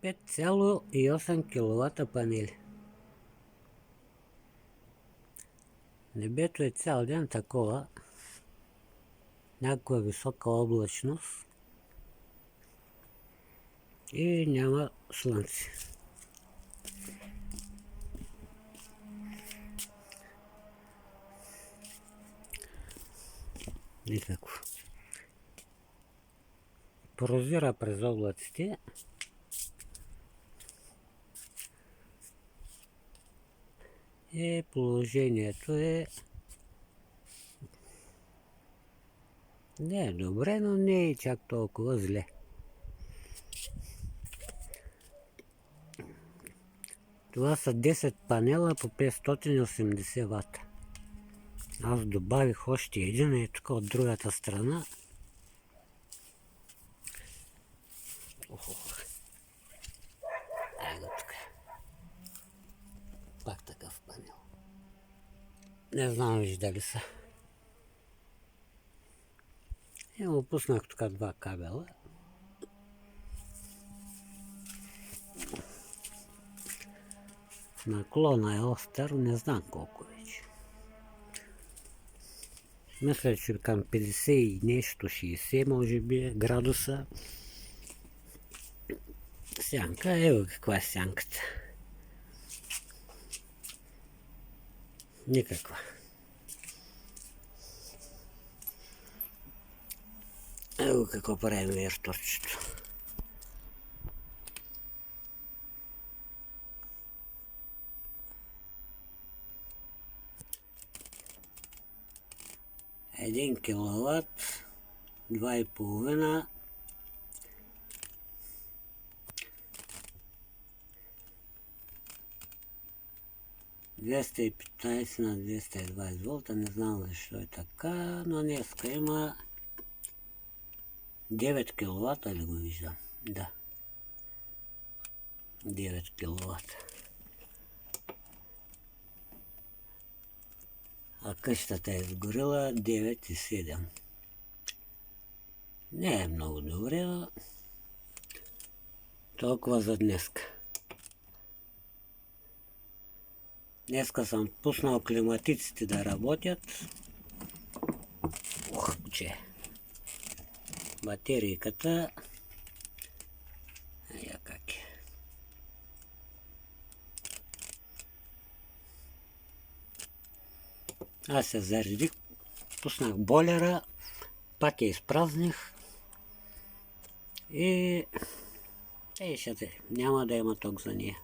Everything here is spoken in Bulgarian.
5,8 кВт панели. Небето е цял ден такова. Някаква висока облачност. И няма слънце. Никакво. Прозира през облаците. И положението не е добре, но не е чак толкова зле. Това са 10 панела по 580 вата. Аз добавих още един и тук от другата страна. Ай го тук. Пак такъв панел. Не знам виждали са. И му пуснах тук два кабела. Наклона е остър, не знам колко вече. Мисля, че към 50 и нещо, 60 може би градуса. Сянка, ево каква е сянката. Никаква. Ево какво прави вертурчето. Един киловатт, 2,5. ...215 на 220 волта, не знам защо е така, но днеска има 9 киловата ли го виждам? Да. 9 киловата. А къщата е изгорила 9,7. Не е много добре, но толкова за днеска. Днеска съм пуснал климатиците да работят. Ох, че. Батерийката. Я как е. Аз се заредих, пуснах бойлера, пак я изпразних и няма да има ток за нея.